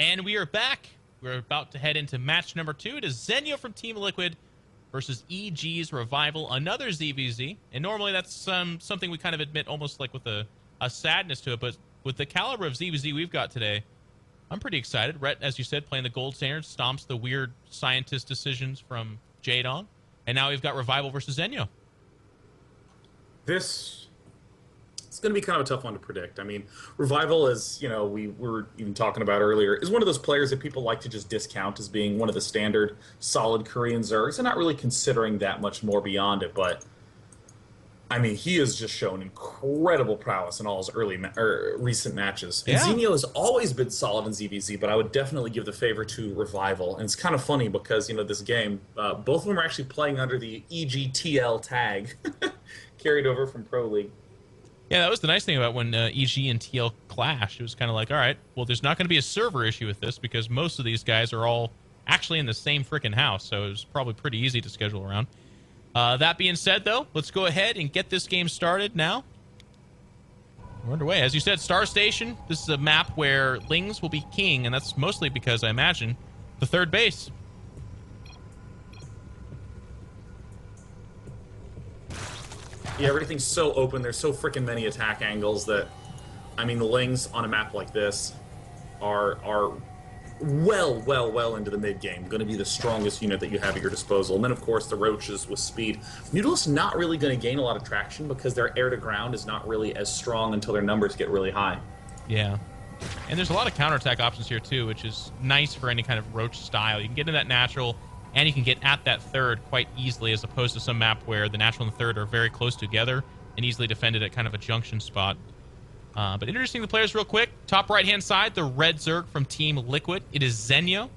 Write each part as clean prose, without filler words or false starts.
And we are back. We're about to head into match number 2. It is Zenyo from TeamLiquid versus EG's Revival, another ZVZ. And normally that's something we kind of admit almost like with a sadness to it, but with the caliber of ZVZ we've got today, I'm pretty excited. Rhett, as you said, playing the gold standard, stomps the weird scientist decisions from Jaedong. And now we've got Revival versus Zenyo. It's going to be kind of a tough one to predict. I mean, Revival, as we were even talking about earlier, is one of those players that people like to just discount as being one of the standard solid Korean Zergs and not really considering that much more beyond it. But I mean, he has just shown incredible prowess in all his recent matches. And Zenyo has always been solid in ZVZ, but I would definitely give the favor to Revival. And it's kind of funny because, this game, both of them are actually playing under the EGTL tag, carried over from Pro League. Yeah, that was the nice thing about when EG and TL clashed. It was kind of like, all right, well, there's not going to be a server issue with this because most of these guys are all actually in the same freaking house, so it was probably pretty easy to schedule around. That being said, though, let's go ahead and get this game started now. We're underway. As you said, Star Station, this is a map where Lings will be king, and that's mostly because, I imagine, the third base. Yeah, everything's so open. There's so freaking many attack angles that, I mean, the Lings on a map like this are well into the mid-game. Going to be the strongest unit that you have at your disposal. And then, of course, the Roaches with speed. Noodle's not really going to gain a lot of traction because their air-to-ground is not really as strong until their numbers get really high. Yeah. And there's a lot of counterattack options here, too, which is nice for any kind of Roach style. You can get into that natural, and you can get at that third quite easily, as opposed to some map where the natural and the third are very close together and easily defended at kind of a junction spot. But introducing the players real quick. Top right-hand side, the red Zerg from TeamLiquid. It is Zenyo.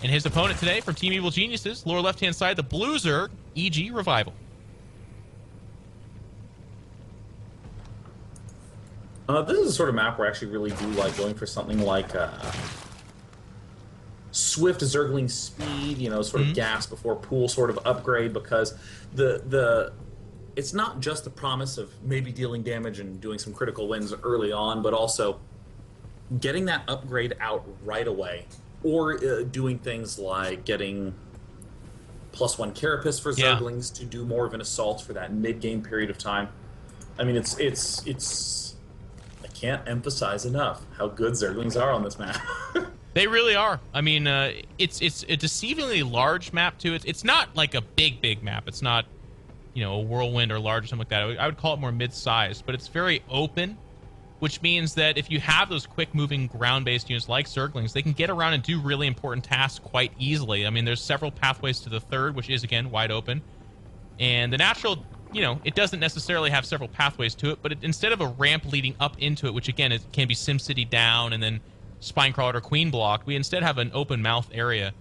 And his opponent today from Team Evil Geniuses. Lower left-hand side, the blue Zerg, EG Revival. This is a sort of map where I actually really do like going for something like swift Zergling speed, sort of gas before pool sort of upgrade, because it's not just the promise of maybe dealing damage and doing some critical wins early on, but also getting that upgrade out right away, or doing things like getting +1 Carapace for Zerglings to do more of an assault for that mid-game period of time. I mean, it's I can't emphasize enough how good Zerglings are on this map. They really are. I mean, it's a deceivingly large map, too. It's not like a big map. It's not, a whirlwind or large or something like that. I would call it more mid-sized, but it's very open, which means that if you have those quick-moving ground-based units like Zerglings, they can get around and do really important tasks quite easily. I mean, there's several pathways to the third, which is, again, wide open. And the natural, it doesn't necessarily have several pathways to it, but instead of a ramp leading up into it, which, again, it can be SimCity down and then Spinecrawler or Queen block, we instead have an open mouth area,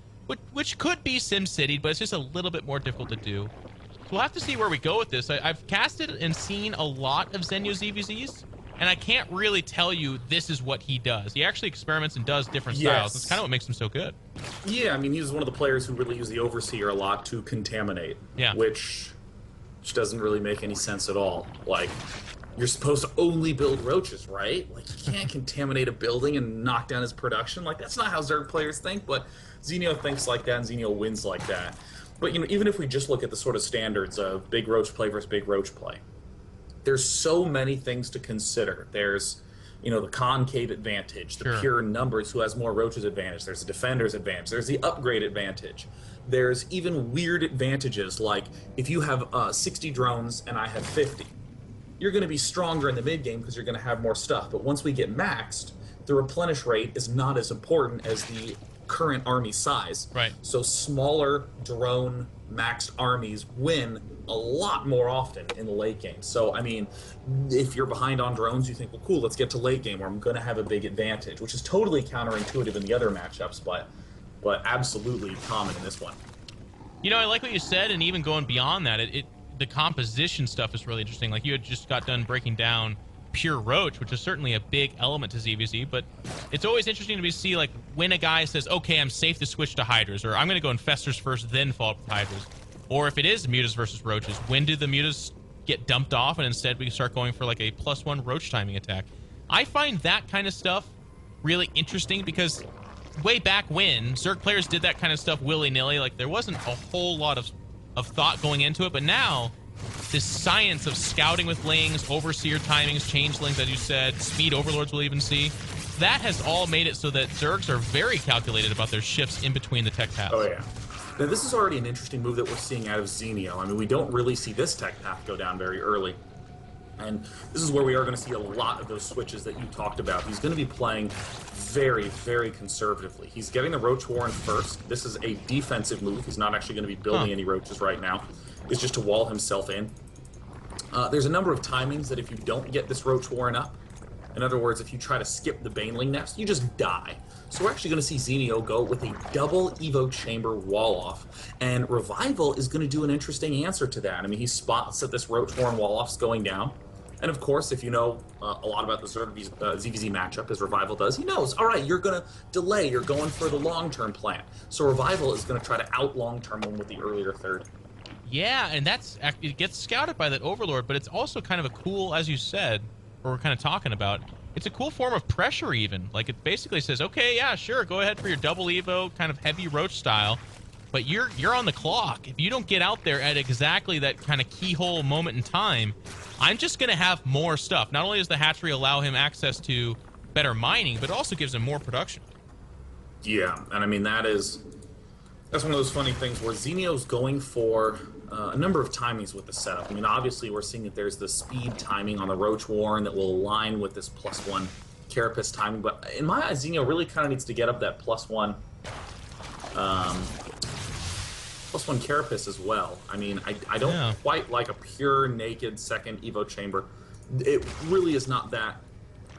which could be SimCity, but it's just a little bit more difficult to do. So we'll have to see where we go with this. I've casted and seen a lot of Zenyo ZVZs, and I can't really tell you this is what he does. He actually experiments and does different styles. That's kind of what makes him so good. Yeah, I mean, he's one of the players who really use the Overseer a lot to contaminate, which doesn't really make any sense at all. Like, you're supposed to only build Roaches, right? Like, you can't contaminate a building and knock down his production. Like, that's not how Zerg players think, but Zenyo thinks like that, and Zenyo wins like that. But, even if we just look at the sort of standards of big Roach play versus big Roach play, there's so many things to consider. There's, the concave advantage, the pure numbers, who has more Roaches advantage. There's the defender's advantage. There's the upgrade advantage. There's even weird advantages, like if you have 60 drones and I have 50. You're going to be stronger in the mid-game because you're going to have more stuff. But once we get maxed, the replenish rate is not as important as the current army size. Right. So smaller drone maxed armies win a lot more often in the late game. So, I mean, if you're behind on drones, you think, well, cool, let's get to late game where I'm going to have a big advantage, which is totally counterintuitive in the other matchups, but absolutely common in this one. I like what you said, and even going beyond that, the composition stuff is really interesting. Like, you had just got done breaking down pure Roach, which is certainly a big element to ZVZ, but it's always interesting to see, like, when a guy says, okay, I'm safe to switch to Hydras, or I'm going to go Infestors first, then follow up with Hydras. Or if it is Mutas versus Roaches, when do the Mutas get dumped off, and instead we start going for, like, a +1 Roach timing attack? I find that kind of stuff really interesting because way back when, Zerg players did that kind of stuff willy-nilly. Like, there wasn't a whole lot of thought going into it, but now this science of scouting with lings, overseer timings, changelings, as you said, speed overlords we'll even see, that has all made it so that Zergs are very calculated about their shifts in between the tech paths. Oh, yeah. Now, this is already an interesting move that we're seeing out of Xenio. I mean, we don't really see this tech path go down very early. And this is where we are going to see a lot of those switches that you talked about. He's going to be playing very, very conservatively. He's getting the Roach Warren first. This is a defensive move. He's not actually going to be building any Roaches right now. It's just to wall himself in. There's a number of timings that if you don't get this Roach Warren up, in other words, if you try to skip the Baneling Nest, you just die. So we're actually going to see Xenio go with a double Evo Chamber wall-off. And Revival is going to do an interesting answer to that. I mean, he spots that this Roach Warren wall-off's going down. And of course, if you know a lot about the ZVZ matchup, as Revival does, he knows, all right, you're going to delay, you're going for the long-term plan. So Revival is going to try to out-long-term him with the earlier third. Yeah, and it gets scouted by that Overlord, but it's also kind of a cool, as you said, or we're kind of talking about, it's a cool form of pressure even. Like, it basically says, okay, yeah, sure, go ahead for your double Evo, kind of heavy Roach style, but you're on the clock. If you don't get out there at exactly that kind of keyhole moment in time, I'm just going to have more stuff. Not only does the hatchery allow him access to better mining, but it also gives him more production. Yeah, and I mean, that's one of those funny things where Xenio's going for a number of timings with the setup. I mean, obviously, we're seeing that there's the speed timing on the Roach Warren that will align with this +1 Carapace timing, but in my eyes, Xenio really kind of needs to get up that +1 Carapace as well. I mean, I don't quite like a pure naked second Evo Chamber. It really is not that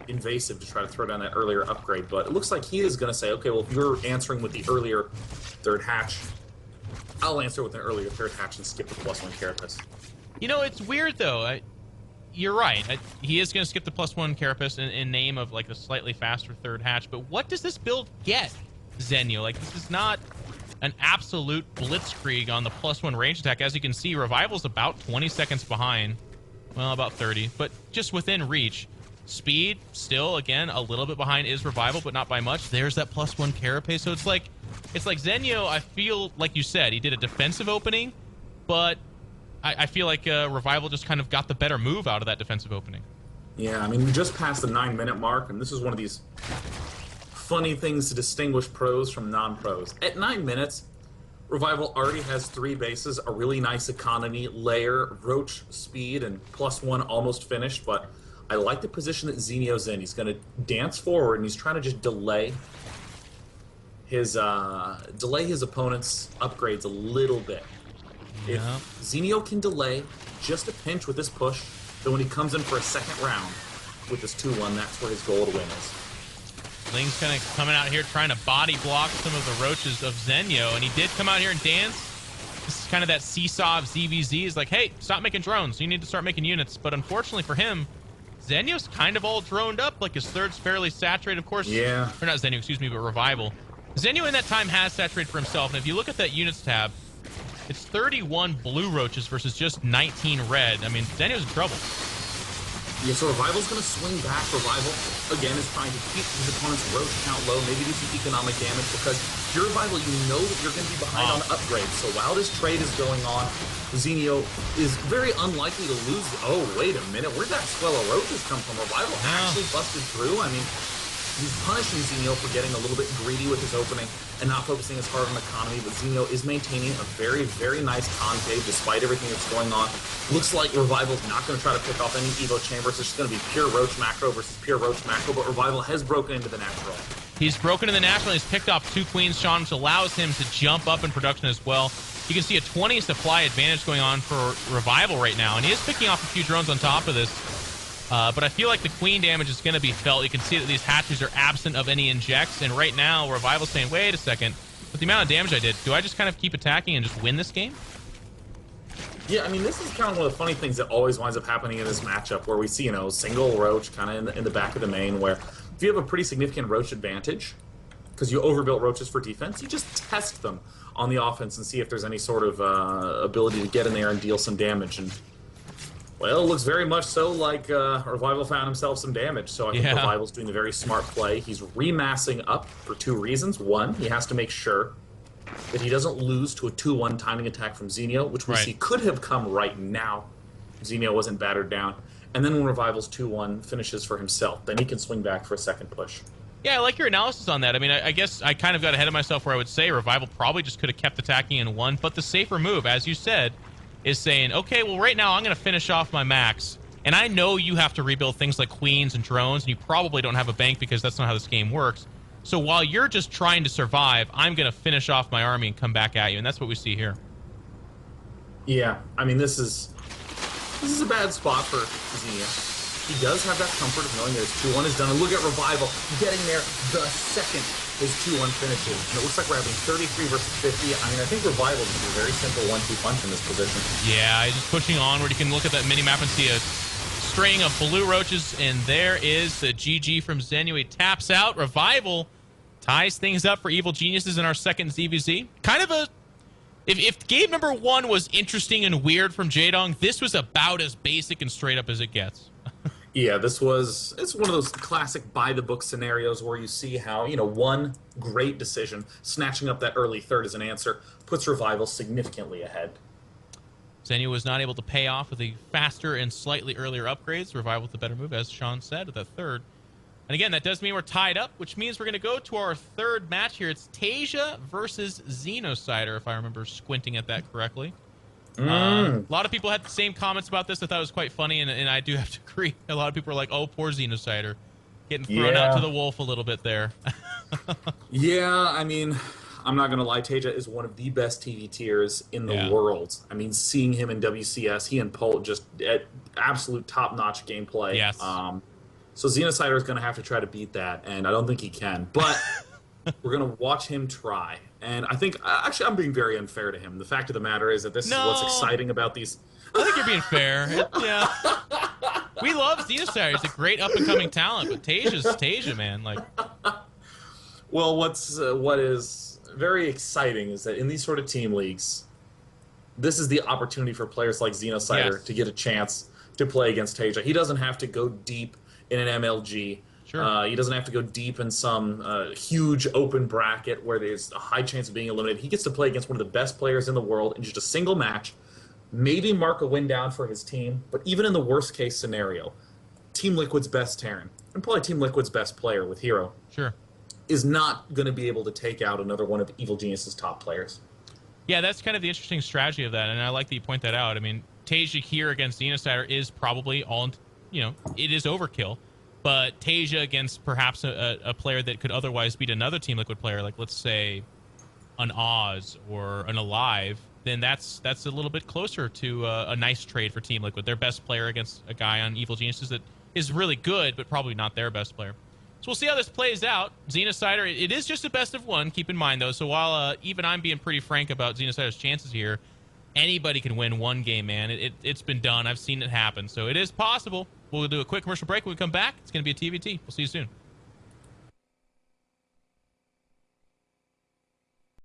invasive to try to throw down that earlier upgrade, but it looks like he is going to say, okay, well, if you're answering with the earlier third hatch, I'll answer with an earlier third hatch and skip the +1 Carapace. You know, it's weird, though. You're right. He is going to skip the +1 Carapace in name of, like, a slightly faster third hatch, but what does this build get, Xenio? Like, this is not an absolute blitzkrieg on the +1 range attack. As you can see, Revival's about 20 seconds behind. Well, about 30, but just within reach. Speed, still, again, a little bit behind is Revival, but not by much. There's that +1 Carapace. So it's like Xenio, I feel, like you said, he did a defensive opening, but I feel like Revival just kind of got the better move out of that defensive opening. Yeah, I mean, we just passed the 9-minute mark, and this is one of these funny things to distinguish pros from non-pros. At 9 minutes, Revival already has 3 bases, a really nice economy layer, Roach speed, and +1 almost finished, but I like the position that Xenio's in. He's going to dance forward, and he's trying to just delay his opponent's upgrades a little bit. Yeah. If Xenio can delay just a pinch with this push, then when he comes in for a second round with this 2-1, that's where his goal to win is. Ling's kind of coming out here trying to body block some of the Roaches of Xenio, and he did come out here and dance. This is kind of that seesaw of ZVZ. He's like, hey, stop making drones. You need to start making units. But unfortunately for him, Xenio's kind of all droned up. Like, his third's fairly saturated, of course. Yeah. Or not Xenio, excuse me, but Revival. Xenio in that time has saturated for himself, and if you look at that units tab, it's 31 blue Roaches versus just 19 red. I mean, Xenio's in trouble. Yeah, so Revival's going to swing back. Revival, again, is trying to keep his opponent's Roach count low, maybe do some economic damage, because if you're Revival, you know that you're going to be behind on upgrades. So while this trade is going on, Xenio is very unlikely to lose. Oh, wait a minute. Where'd that swell of Roaches come from? Revival actually busted through? I mean, he's punishing Xenio for getting a little bit greedy with his opening and not focusing as hard on economy, but Xenio is maintaining a very, very nice concave despite everything that's going on. Looks like Revival's not going to try to pick off any Evo Chambers. It's just going to be pure Roach macro versus pure Roach macro, but Revival has broken into the natural. He's broken in the national. He's picked off 2 queens, Sean, which allows him to jump up in production as well. You can see a 20 supply advantage going on for Revival right now, and he is picking off a few drones on top of this. But I feel like the queen damage is going to be felt. You can see that these hatcheries are absent of any injects, and right now, Revival's saying, wait a second, with the amount of damage I did, do I just kind of keep attacking and just win this game? Yeah, I mean, this is kind of one of the funny things that always winds up happening in this matchup, where we see, you know, single Roach kind of in the back of the main, where if you have a pretty significant Roach advantage, because you overbuilt Roaches for defense, you just test them on the offense and see if there's any sort of ability to get in there and deal some damage. And Well, it looks very much so like Revival found himself some damage, so I think Revival's doing a very smart play. He's remassing up for 2 reasons. One, he has to make sure that he doesn't lose to a 2-1 timing attack from Xenio, which we see could have come right now. Xenio wasn't battered down. And then when Revival's 2-1 finishes for himself, then he can swing back for a second push. Yeah, I like your analysis on that. I mean, I guess I kind of got ahead of myself where I would say Revival probably just could have kept attacking and won, but the safer move, as you said, is saying, okay, well, right now I'm going to finish off my max, and I know you have to rebuild things like queens and drones, and you probably don't have a bank because that's not how this game works. So while you're just trying to survive, I'm going to finish off my army and come back at you, and that's what we see here. Yeah, I mean, this is a bad spot for Xenia. He does have that comfort of knowing that his 2-1 is done. And look at Revival getting there the second his 2-1 finishes. And it looks like we're having 33 versus 50. I mean, I think Revival is a very simple 1-2 punch in this position. Yeah, he's just pushing onward. You can look at that mini-map and see a string of blue roaches, and there is the GG from Xenu. He taps out. Revival ties things up for Evil Geniuses in our second ZVZ. Kind of a... If game number 1 was interesting and weird from Jaedong, this was about as basic and straight up as it gets. Yeah, it's one of those classic by-the-book scenarios where you see how, one great decision, snatching up that early third as an answer, puts Revival significantly ahead. Xenu was not able to pay off with the faster and slightly earlier upgrades. Revival with the better move, as Sean said, with that third. And again, that does mean we're tied up, which means we're going to go to our third match here. It's Tasia versus Xenocider, if I remember squinting at that correctly. A lot of people had the same comments about this. I thought it was quite funny, and I do have to agree. A lot of people are like, oh, poor Xenocider. Getting thrown out to the wolf a little bit there. Yeah, I mean, I'm not going to lie. Tasia is one of the best TV tiers in the world. I mean, seeing him in WCS, he and Polt just at absolute top-notch gameplay. Yes. So Xenocider is going to have to try to beat that, and I don't think he can. But we're going to watch him try. And I think, actually, I'm being very unfair to him. The fact of the matter is that this is what's exciting about these. I think you're being fair. Yeah. We love Xenocider. He's a great up-and-coming talent, but Tasia's Tasia, man. Like, well, what is very exciting is that in these sort of team leagues, this is the opportunity for players like Xenocider to get a chance to play against Tasia. He doesn't have to go deep in an MLG. Sure. He doesn't have to go deep in some huge open bracket where there's a high chance of being eliminated. He gets to play against one of the best players in the world in just a single match, maybe mark a win down for his team, but even in the worst case scenario, TeamLiquid's best Terran, and probably TeamLiquid's best player with Hero, is not going to be able to take out another one of Evil Genius's top players. Yeah, that's kind of the interesting strategy of that, and I like that you point that out. I mean, Tasia here against Xenocider is probably it is overkill. But Tasia against perhaps a player that could otherwise beat another TeamLiquid player, like let's say an Oz or an Alive, then that's a little bit closer to a nice trade for TeamLiquid. Their best player against a guy on Evil Geniuses that is really good, but probably not their best player. So we'll see how this plays out. Xenocider, it is just a best of one, keep in mind, though. So while even I'm being pretty frank about Xenocider's chances here, anybody can win one game, man. It's been done. I've seen it happen. So it is possible. We'll do a quick commercial break. When we come back, it's going to be a TVT. We'll see you soon.